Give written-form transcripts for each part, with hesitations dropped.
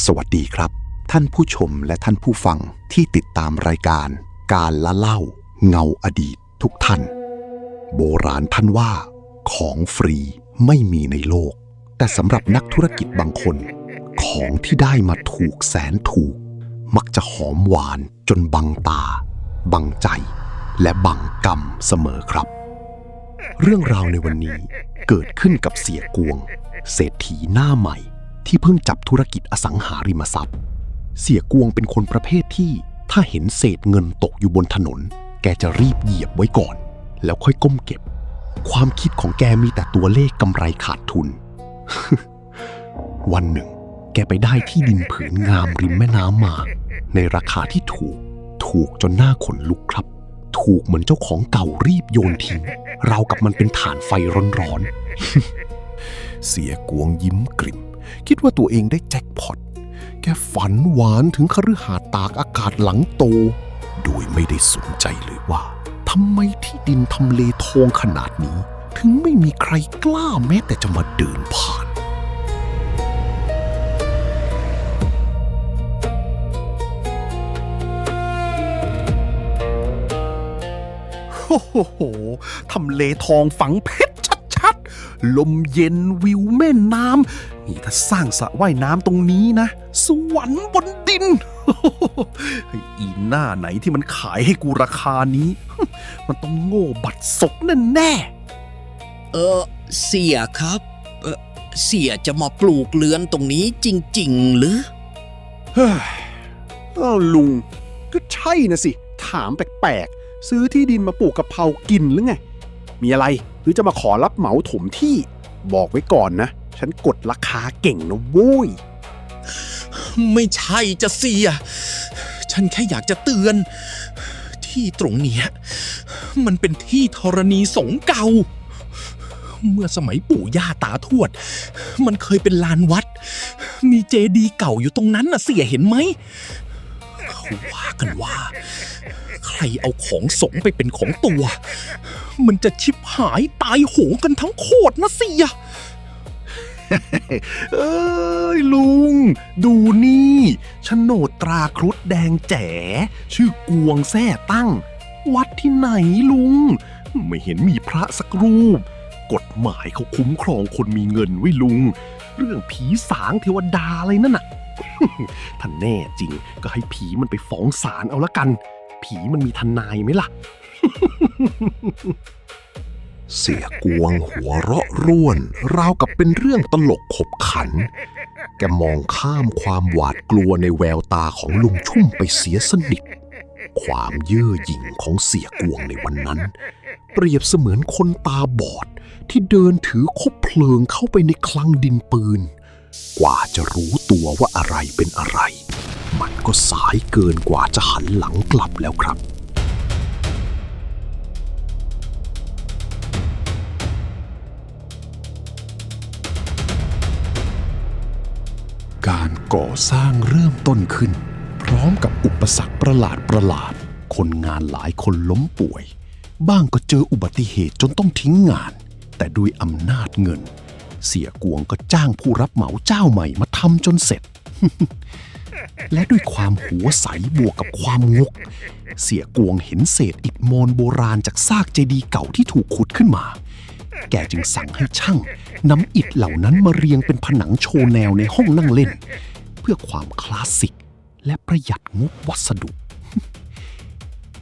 สวัสดีครับท่านผู้ชมและท่านผู้ฟังที่ติดตามรายการการละเล่าเงาอดีตทุกท่านโบราณท่านว่าของฟรีไม่มีในโลกแต่สำหรับนักธุรกิจบางคนของที่ได้มาถูกแสนถูกมักจะหอมหวานจนบังตาบังใจและบังกรรมเสมอครับเรื่องราวในวันนี้เกิดขึ้นกับเสียกวงเศรษฐีหน้าใหม่ที่เพิ่งจับธุรกิจอสังหาริมทรัพย์เสียกวงเป็นคนประเภทที่ถ้าเห็นเศษเงินตกอยู่บนถนนแกจะรีบเหยียบไว้ก่อนแล้วค่อยก้มเก็บความคิดของแกมีแต่ตัวเลขกำไรขาดทุน วันหนึ่งแกไปได้ที่ดินผืนงามริมแม่น้ำมาในราคาที่ถูกจนหน้าขนลุกครับถูกเหมือนเจ้าของเก่ารีบโยนทิ้งราวกับมันเป็นถ่านไฟร้อนๆ เสียกวงยิ้มกริ่มคิดว่าตัวเองได้แจ็คพอตแกฝันหวานถึงคฤหาสน์ตากอากาศหลังโตโดยไม่ได้สนใจเลยว่าทำไมที่ดินทำเลทองขนาดนี้ถึงไม่มีใครกล้าแม้แต่จะมาเดินผ่านโอ้โหทำเลทองฝังเพชรชัดๆลมเย็นวิวแม่น้ำนี่ถ้าสร้างสระว่ายน้ำตรงนี้นะสวรรค์บนดิน อีหน้าไหนที่มันขายให้กูราคานี้ มันต้องโง่บัดซบแน่เสียครับเสียจะมาปลูกเรือนตรงนี้จริงๆหรือ ๆเฮ้ยอ้าวลุงก็ใช่นะสิถามแปลกๆซื้อที่ดินมาปลูกกะเพรากินหรือไงมีอะไรหรือจะมาขอรับเหมาถมที่บอกไว้ก่อนนะฉันกดราคาเก่งนะโว้ย ไม่ใช่จะเสียฉันแค่อยากจะเตือนที่ตรงเนี้ยมันเป็นที่ธรณีสงฆ์เก่าเมื่อสมัยปู่ย่าตาทวดมันเคยเป็นลานวัดมีเจดีย์เก่าอยู่ตรงนั้นน่ะเสียเห็นไหมเขาว่ากันว่าใครเอาของสงฆ์ไปเป็นของตัวมันจะชิบหายตายโหงกันทั้งโคตรนะเสีย เอ้ยลุงดูนี่โฉนดตราครุฑแดงแจ๋ชื่อกวงแท่ตั้งวัดที่ไหนลุงไม่เห็นมีพระสักรูปกฎหมายเขาคุ้มครองคนมีเงินไว้ลุงเรื่องผีสางเทวดาอะไรนั่นน่ะ ถ้าแน่จริงก็ให้ผีมันไปฟ้องศาลเอาละกันผีมันมีทนายไหมล่ะ เสียกวงหัวเราะร่วนราวกับเป็นเรื่องตลกขบขันแกมองข้ามความหวาดกลัวในแววตาของลุงชุ่มไปเสียสนิทความเย่อหยิ่งของเสียกวงในวันนั้นเปรียบเสมือนคนตาบอดที่เดินถือคบเพลิงเข้าไปในคลังดินปืนกว่าจะรู้ตัวว่าอะไรเป็นอะไรมันก็สายเกินกว่าจะหันหลังกลับแล้วครับการก่อสร้างเริ่มต้นขึ้นพร้อมกับอุปสรรคประหลาดคนงานหลายคนล้มป่วยบ้างก็เจออุบัติเหตุจนต้องทิ้งงานแต่ด้วยอำนาจเงินเสียกวงก็จ้างผู้รับเหมาเจ้าใหม่มาทำจนเสร็จ และด้วยความหัวใสบวกกับความงกเสียกวงเห็นเศษอิฐมอญโบราณจากซากเจดีย์เก่าที่ถูกขุดขึ้นมาแกจึงสั่งให้ช่างนำอิฐเหล่านั้นมาเรียงเป็นผนังโชว์แนวในห้องนั่งเล่นเพื่อความคลาสสิกและประหยัดงบวัสดุ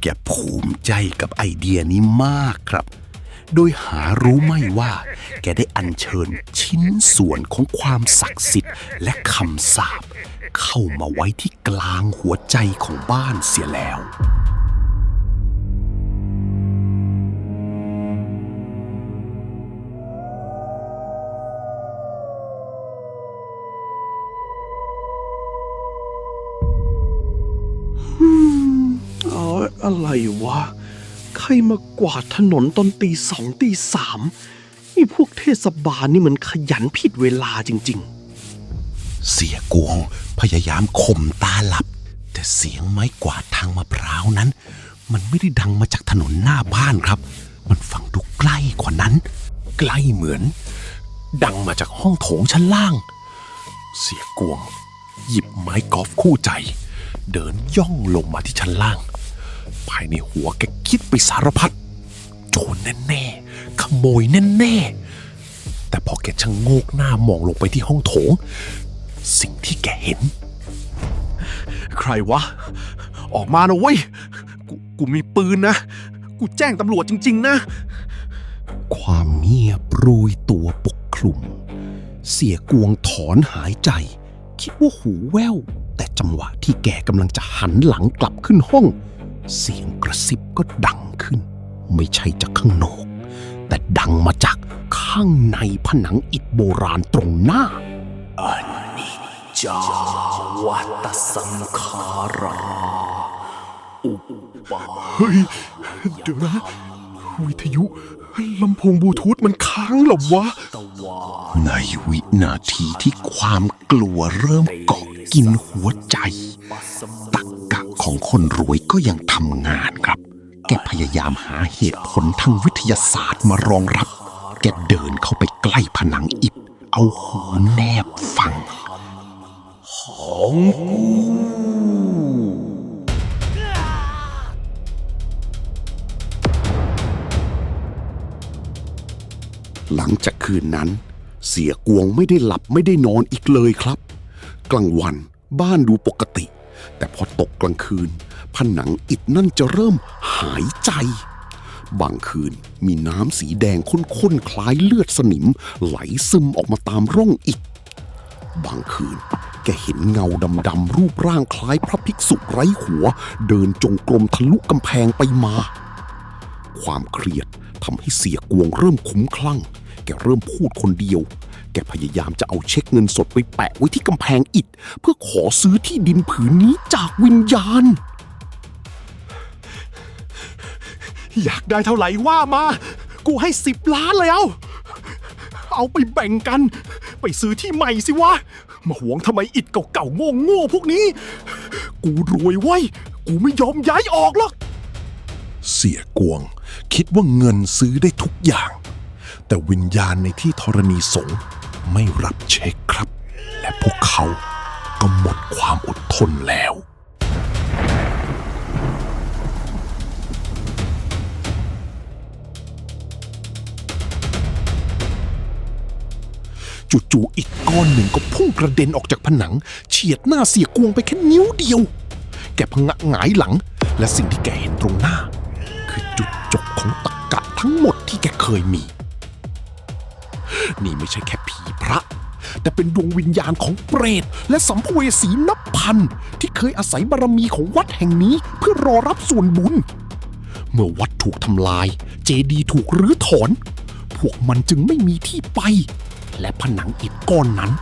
แกภูมิใจกับไอเดียนี้มากครับโดยหารู้ไม่ว่าแกได้อัญเชิญชิ้นส่วนของความศักดิ์สิทธิ์และคำสาปเข้ามาไว้ที่กลางหัวใจของบ้านเสียแล้วอะไรวะใครมากวาดถนนตอนตีสองตีสามนี่พวกเทศบาลนี่มันขยันผิดเวลาจริงๆ เสียกวงพยายามข่มตาหลับแต่เสียงไม้กวาดทางมะพร้าวนั้นมันไม่ได้ดังมาจากถนนหน้าบ้านครับมันฟังดูใกล้กว่านั้นใกล้เหมือนดังมาจากห้องโถงชั้นล่างเสียกวง หยิบไม้กอล์ฟคู่ใจเดินย่องลงมาที่ชั้นล่างภายในหัวแกคิดไปสารพัดโจรแน่ๆขโมยแน่ๆแต่พอแกชะโงกหน้ามองลงไปที่ห้องโถงสิ่งที่แกเห็นใครวะออกมานะเว้ยกูมีปืนนะกูแจ้งตำรวจจริงๆนะความเงียบโรยตัวปกคลุมเสียกวงถอนหายใจคิดว่าหูแว่วแต่จังหวะที่แกกำลังจะหันหลังกลับขึ้นห้องเสียงกระซิบก็ดังขึ้นไม่ใช่จากข้างนอกแต่ดังมาจากข้างในผนังอิฐโบราณตรงหน้าอนิจจาวัตสังขาราอุปาเฮ้ยเดี๋ยวนะวิทยุลำโพงบลูทูธมันค้างเหรอวะในวินาทีที่ความกลัวเริ่มเกาะกินหัวใจตรรกะของคนรวยก็ยังทำงานครับแกพยายามหาเหตุผลทางวิทยาศาสตร์มารองรับแกเดินเข้าไปใกล้ผนังอิฐเอาหูแนบฟังของกูหลังจากคืนนั้นเสียกวงไม่ได้หลับไม่ได้นอนอีกเลยครับกลางวันบ้านดูปกติแต่พอตกกลางคืนผนังอิฐนั่นจะเริ่มหายใจบางคืนมีน้ำสีแดงข้นๆคล้ายเลือดสนิมไหลซึมออกมาตามร่องอิฐบางคืนแกเห็นเงาดำๆรูปร่างคล้ายพระภิกษุไร้หัวเดินจงกรมทะลุกำแพงไปมาความเครียดทำให้เสียกวงเริ่มคุ้มคลั่งแกเริ่มพูดคนเดียวแกพยายามจะเอาเช็คเงินสดไปแปะไว้ที่กำแพงอิฐเพื่อขอซื้อที่ดินผืนนี้จากวิญญาณอยากได้เท่าไหร่ว่ามากูให้10 ล้านแล้วเอาไปแบ่งกันไปซื้อที่ใหม่สิวะมาหวงทำไมอิฐเก่าๆโง่ๆพวกนี้กูรวยไว้กูไม่ยอมย้ายออกหรอกเสียกวงคิดว่าเงินซื้อได้ทุกอย่างแต่วิญญาณในที่ธรณีสงฆ์ไม่รับเช็คครับและพวกเขาก็หมดความอดทนแล้วจู่ๆอีกก้อนหนึ่งก็พุ่งกระเด็นออกจากผนังเฉียดหน้าเสียกวงไปแค่นิ้วเดียวแกพงะหงายหลังและสิ่งที่แกเห็นตรงหน้าคือจุดจบของตรรกะทั้งหมดที่แกเคยมีนี่ไม่ใช่แค่ผีพระแต่เป็นดวงวิญญาณของเปรตและสัมภเวสีนับพันที่เคยอาศัยบารมีของวัดแห่งนี้เพื่อรอรับส่วนบุญเมื่อวัดถูกทำลายเจดีย์ถูกรื้อถอนพวกมันจึงไม่มีที่ไปและผนังอิฐก้อนนั้น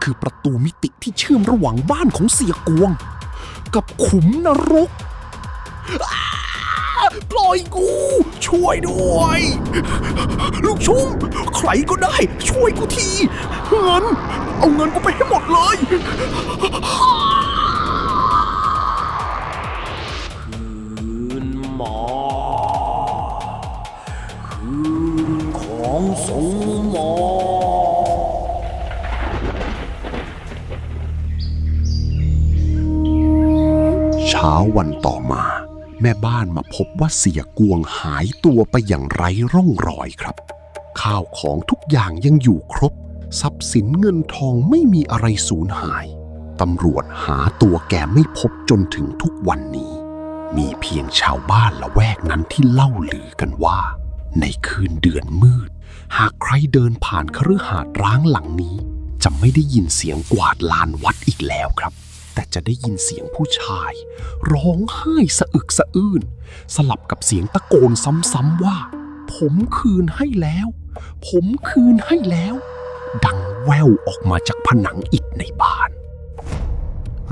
คือประตูมิติที่เชื่อมระหว่างบ้านของเสียกวงกับขุมนรกปล่อยกูช่วยด้วยลูกชุมใครก็ได้ช่วยกูทีเอาเงินกูไปให้หมดเลยคืนหมอคืนของสงหมอเช้าวันต่อมาแม่บ้านมาพบว่าเสียกวงหายตัวไปอย่างไร้ร่องรอยครับข้าวของทุกอย่างยังอยู่ครบทรัพย์สินเงินทองไม่มีอะไรสูญหายตำรวจหาตัวแกไม่พบจนถึงทุกวันนี้มีเพียงชาวบ้านละแวกนั้นที่เล่าลือกันว่าในคืนเดือนมืดหากใครเดินผ่านคฤหาสน์ร้างหลังนี้จะไม่ได้ยินเสียงกวาดลานวัดอีกแล้วครับแต่จะได้ยินเสียงผู้ชายร้องไห้สะอึกสะอื้นสลับกับเสียงตะโกนซ้ำๆว่าผมคืนให้แล้วผมคืนให้แล้วดังแว่วออกมาจากผนังอิฐในบ้าน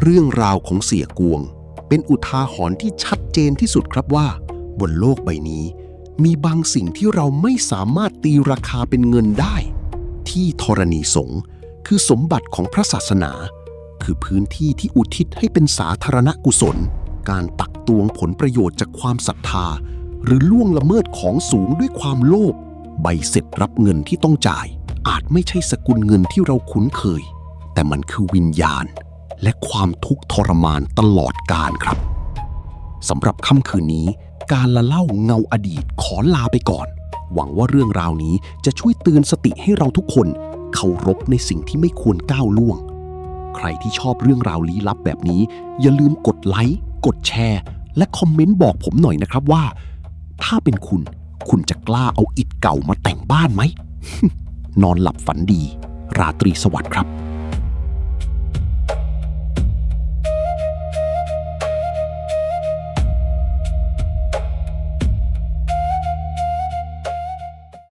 เรื่องราวของเสียกวงเป็นอุทาหรณ์ที่ชัดเจนที่สุดครับว่าบนโลกใบนี้มีบางสิ่งที่เราไม่สามารถตีราคาเป็นเงินได้ที่ธรณีสงฆ์คือสมบัติของพระศาสนาคือพื้นที่ที่อุทิศให้เป็นสาธารณกุศลการตักตวงผลประโยชน์จากความศรัทธาหรือล่วงละเมิดของสูงด้วยความโลภใบเสร็จรับเงินที่ต้องจ่ายอาจไม่ใช่สกุลเงินที่เราคุ้นเคยแต่มันคือวิญญาณ และความทุกข์ทรมานตลอดกาลครับสำหรับค่ำคืนนี้การละเล่าเงาอดีตขอลาไปก่อนหวังว่าเรื่องราวนี้จะช่วยเตือนสติให้เราทุกคนเคารพในสิ่งที่ไม่ควรก้าวล่วงใครที่ชอบเรื่องราวลี้ลับแบบนี้อย่าลืมกดไลค์กดแชร์และคอมเมนต์บอกผมหน่อยนะครับว่าถ้าเป็นคุณจะกล้าเอาอิฐเก่ามาแต่งบ้านไหม นอนหลับฝันดีราตรีสวัสดิ์ครับ